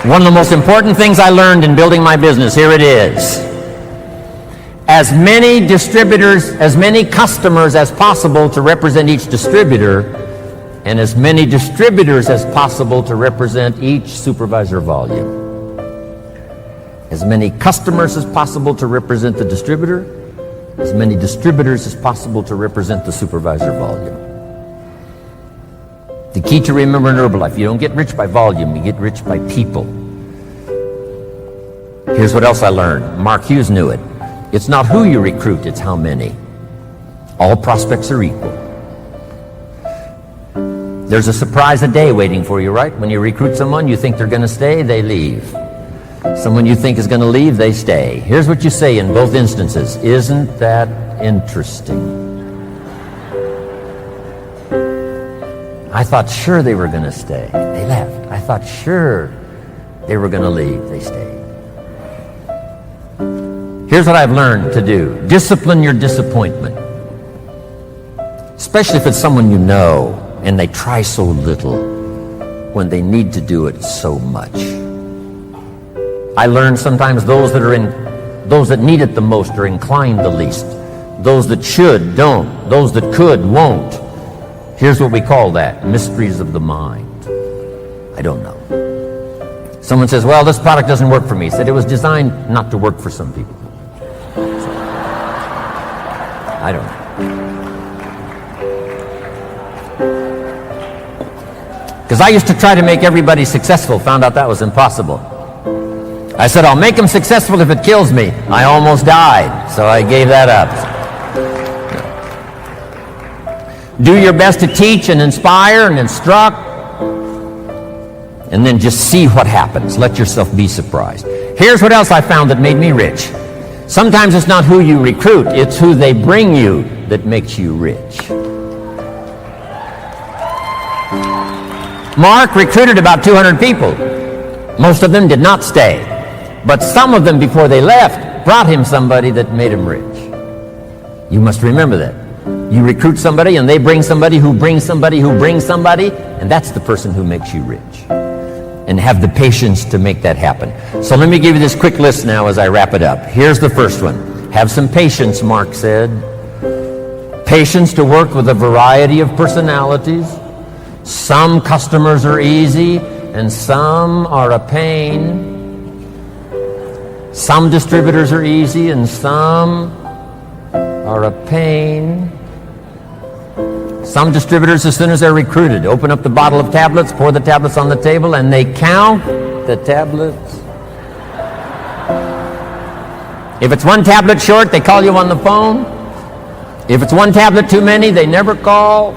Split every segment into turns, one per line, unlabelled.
One of the most important things I learned in building my business, here it is. As many distributors, as many customers as possible to represent each distributor, and as many distributors as possible to represent each supervisor volume. As many customers as possible to represent the distributor, as many distributors as possible to represent the supervisor volume. The key to remember in Herbalife, you don't get rich by volume, you get rich by people. Here's what else I learned. Mark Hughes knew it. It's not who you recruit, it's how many. All prospects are equal. There's a surprise a day waiting for you, right? When you recruit someone, you think they're going to stay, they leave. Someone you think is going to leave, they stay. Here's what you say in both instances. Isn't that interesting? I thought sure they were going to stay. They left. I thought sure they were going to leave. They stayed. Here's what I've learned to do. Discipline your disappointment. Especially if it's someone you know and they try so little when they need to do it so much. I learned sometimes those that need it the most are inclined the least. Those that should, don't. Those that could, won't. Here's what we call that, mysteries of the mind. I don't know. Someone says, well, this product doesn't work for me. He said it was designed not to work for some people. So, I don't know. Because I used to try to make everybody successful, found out that was impossible. I said, I'll make them successful if it kills me. I almost died, so I gave that up. Do your best to teach and inspire and instruct, and then just see what happens. Let yourself be surprised. Here's what else I found that made me rich. Sometimes it's not who you recruit, it's who they bring you that makes you rich. Mark recruited about 200 people. Most of them did not stay. But some of them, before they left, brought him somebody that made him rich. You must remember that. You recruit somebody, and they bring somebody who brings somebody who brings somebody, and that's the person who makes you rich. And have the patience to make that happen. So let me give you this quick list now as I wrap it up. Here's the first one. Have some patience, Mark said. Patience to work with a variety of personalities. Some customers are easy, and some are a pain. Some distributors are easy, and some are a pain. Some distributors, as soon as they're recruited, open up the bottle of tablets, pour the tablets on the table, and they count the tablets. If it's one tablet short, they call you on the phone. If it's one tablet too many, they never call.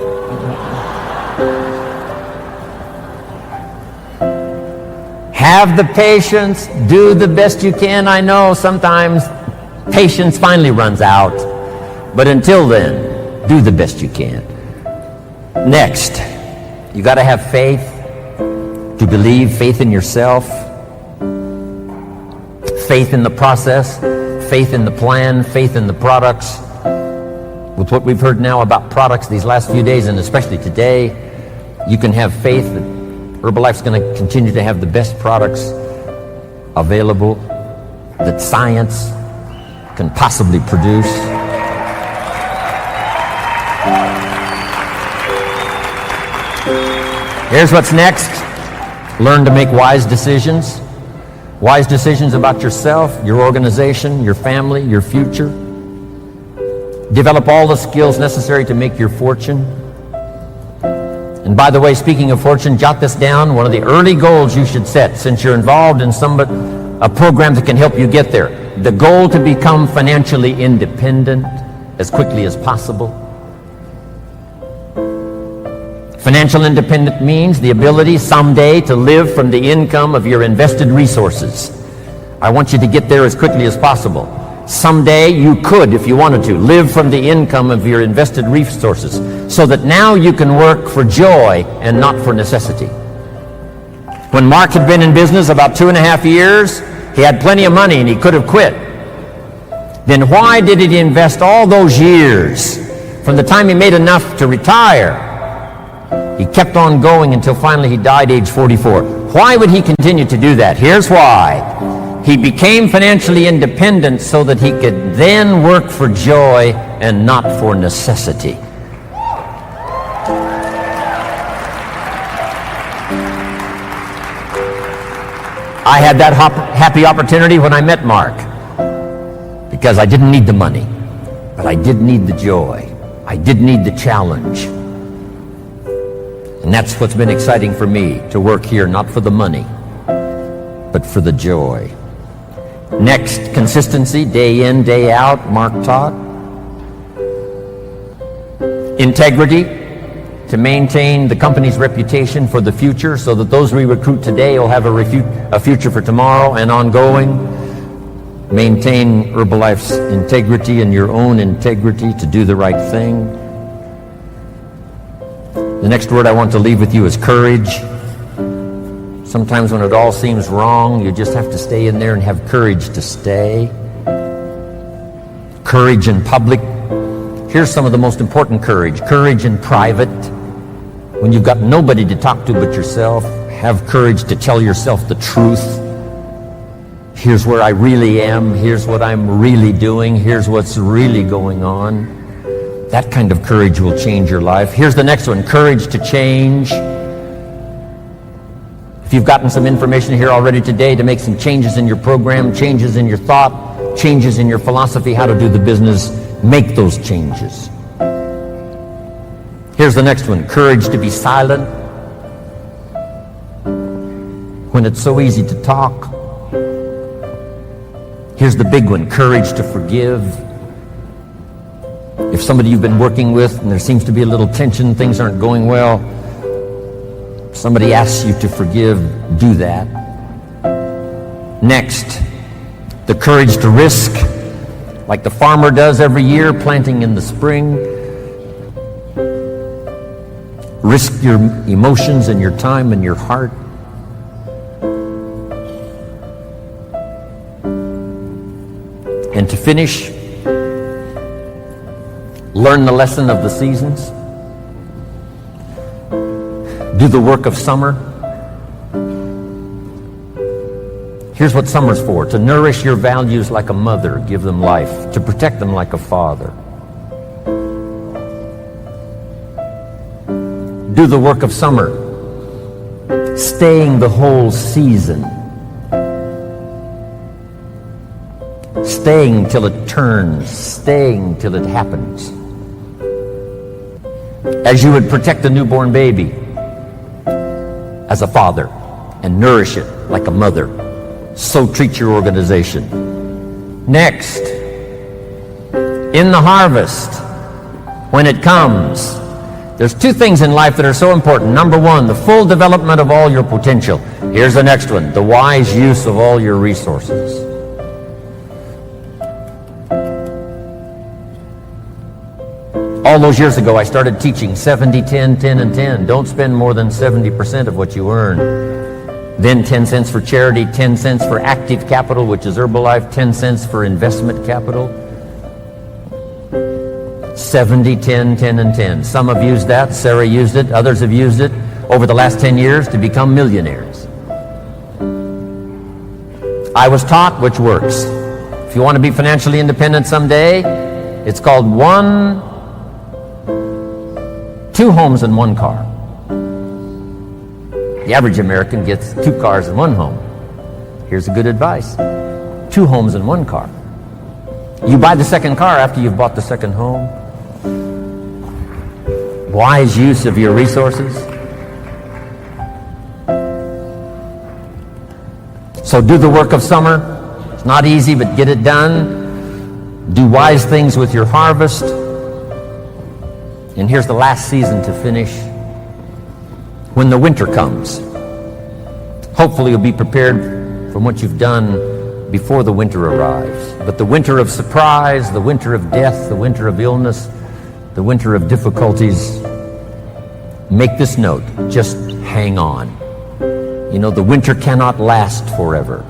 Have the patience, do the best you can. I know sometimes patience finally runs out, but until then, do the best you can. Next, you got to have faith to believe, faith in yourself, faith in the process, faith in the plan, faith in the products. With what we've heard now about products these last few days, and especially today, you can have faith that Herbalife's going to continue to have the best products available that science can possibly produce. Here's what's next. Learn to make wise decisions. Wise decisions about yourself, your organization, your family, your future. Develop all the skills necessary to make your fortune. And by the way, speaking of fortune, jot this down. One of the early goals you should set, since you're involved in a program that can help you get there. The goal to become financially independent as quickly as possible. Financial independence means the ability someday to live from the income of your invested resources. I want you to get there as quickly as possible. Someday you could, if you wanted to, live from the income of your invested resources, so that now you can work for joy and not for necessity. When Mark had been in business about 2.5 years, he had plenty of money and he could have quit. Then why did he invest all those years from the time he made enough to retire He kept on going until finally he died age 44. Why would he continue to do that? Here's why. He became financially independent so that he could then work for joy and not for necessity. I had that happy opportunity when I met Mark, because I didn't need the money, but I did need the joy. I did need the challenge. And that's what's been exciting for me, to work here, not for the money, but for the joy. Next, consistency, day in, day out, Mark taught. Integrity, to maintain the company's reputation for the future so that those we recruit today will have a future for tomorrow and ongoing. Maintain Herbalife's integrity and your own integrity to do the right thing. The next word I want to leave with you is courage. Sometimes when it all seems wrong, you just have to stay in there and have courage to stay. Courage in public. Here's some of the most important courage. Courage in private. When you've got nobody to talk to but yourself, have courage to tell yourself the truth. Here's where I really am. Here's what I'm really doing. Here's what's really going on. That kind of courage will change your life. Here's the next one, courage to change. If you've gotten some information here already today to make some changes in your program, changes in your thought, changes in your philosophy, how to do the business, make those changes. Here's the next one, courage to be silent when it's so easy to talk. Here's the big one, courage to forgive. If somebody you've been working with and there seems to be a little tension, things aren't going well, somebody asks you to forgive, do that. Next, the courage to risk, like the farmer does every year, planting in the spring. Risk your emotions and your time and your heart. And to finish, learn the lesson of the seasons. Do the work of summer. Here's what summer's for: to nourish your values like a mother, give them life, to protect them like a father. Do the work of summer, staying the whole season, staying till it turns, staying till it happens. As you would protect a newborn baby as a father and nourish it like a mother, so treat your organization. Next, in the harvest, when it comes, there's two things in life that are so important. Number one, the full development of all your potential. Here's the next one, the wise use of all your resources. All those years ago, I started teaching 70, 10, 10, and 10. Don't spend more than 70% of what you earn. Then 10 cents for charity, 10 cents for active capital, which is Herbalife, 10 cents for investment capital. 70, 10, 10, and 10. Some have used that. Sarah used it. Others have used it over the last 10 years to become millionaires. I was taught which works. If you want to be financially independent someday, it's called 2 homes and 1 car. The average American gets 2 cars and 1 home. Here's a good advice. 2 homes and 1 car. You buy the second car after you've bought the second home. Wise use of your resources. So do the work of summer. It's not easy, but get it done. Do wise things with your harvest. And here's the last season to finish. When the winter comes, hopefully you'll be prepared from what you've done before the winter arrives. But the winter of surprise, the winter of death, the winter of illness, the winter of difficulties, make this note, just hang on. You know, the winter cannot last forever.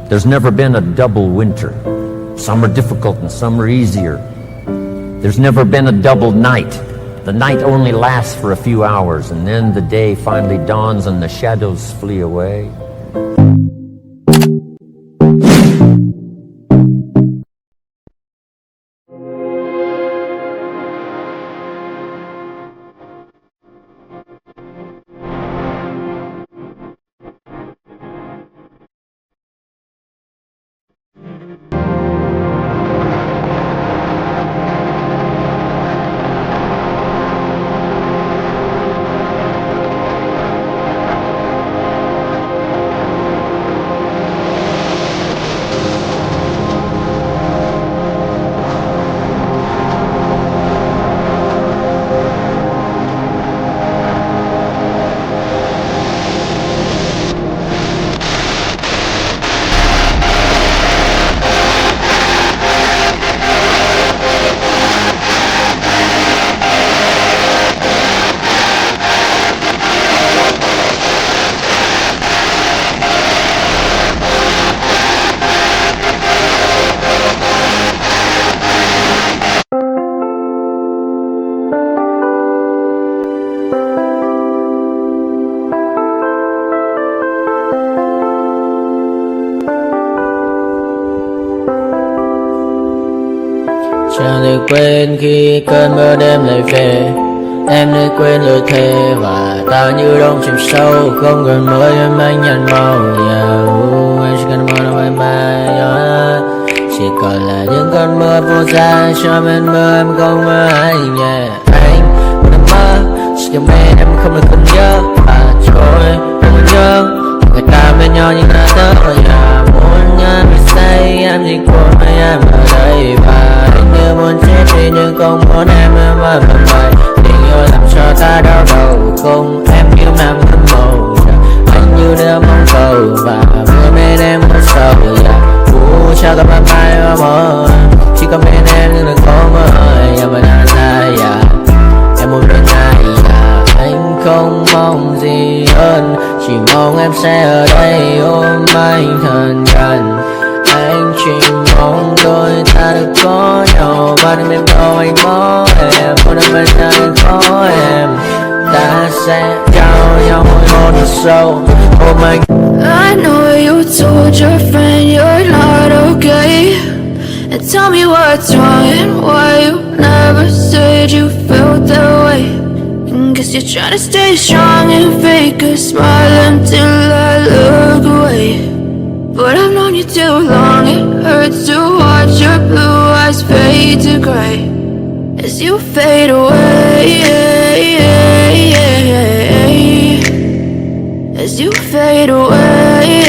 There's never been a double winter. Some are difficult and some are easier. There's never been a double night. The night only lasts for a few hours, and then the day finally dawns and the shadows flee away.
Chẳng thể quên khi cơn mưa đêm lại về. Em để quên lời thề và ta như đông chìm sâu. Không cần mới em anh nhận màu. Em chỉ cần mơ đâu em bay. Chỉ còn là những cơn mưa vô giá. Cho bên mưa em không mơ anh. Anh muốn em mơ. Chỉ cần bên em không được cần nhớ. Và trôi không nhớ. Người ta bên nhau nhưng đã tớ. Muốn em bị say em chỉ của em ở đây. Và anh như muốn chết đi nhưng không muốn em ở bên ngoài. Tình yêu làm cho ta đau đầu. Không em yêu nam thân màu. Anh như đeo mong cầu. Và mưa bên em muốn sầu. Chào các bạn mai mơ. Chỉ có bên em nhưng đừng có mơ. Em vẫn đang dài. Em muốn bên này. Anh không mong gì hơn. Chỉ mong em sẽ ở đây ôm anh thật gần. Anh chỉ mong đôi ta được có nhau. Mà đừng em đâu anh có em. Muốn em bên anh có em. Ta sẽ trao nhau mỗi hôn thật sâu. Ôm anh.
I know you told your friend you're not okay. And tell me what's wrong and why you never said you felt that way. Guess you're trying to stay strong and fake a smile until I look away. But I've known you too long, it hurts to watch your blue eyes fade to gray as you fade away. As you fade away.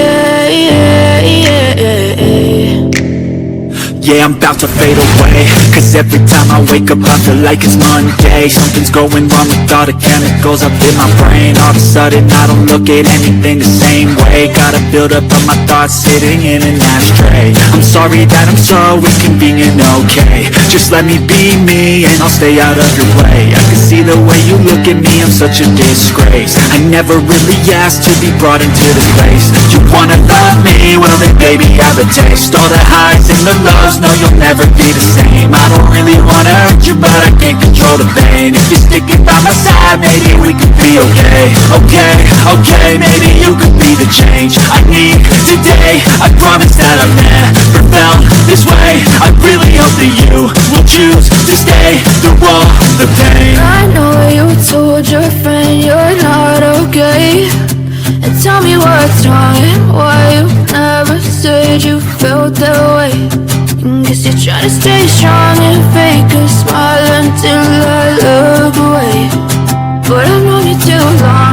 Yeah, I'm about to fade away. Cause every time I wake up I feel like it's Monday. Something's going wrong with all the chemicals up in my brain. All of a sudden I don't look at anything the same way. Gotta build up of my thoughts sitting in an ashtray. I'm sorry that I'm so inconvenient, okay. Just let me be me and I'll stay out of your way. I can see the way you look at me, I'm such a disgrace. I never really asked to be brought into this place. You wanna love me? Well then baby I have a taste. All the highs and the lows, no you'll never be the same. I don't really wanna hurt you but I can't control the pain. If you're sticking by my side maybe we could be okay. Okay, maybe you could be the change I need today. I promise that I've never felt this way. I really hope that you will choose to stay through all the pain.
I know you told your friend you're not okay. And tell me what's wrong and why you never said you felt that way. Guess you're trying to stay strong and fake a smile until I look away. But I've known you too long.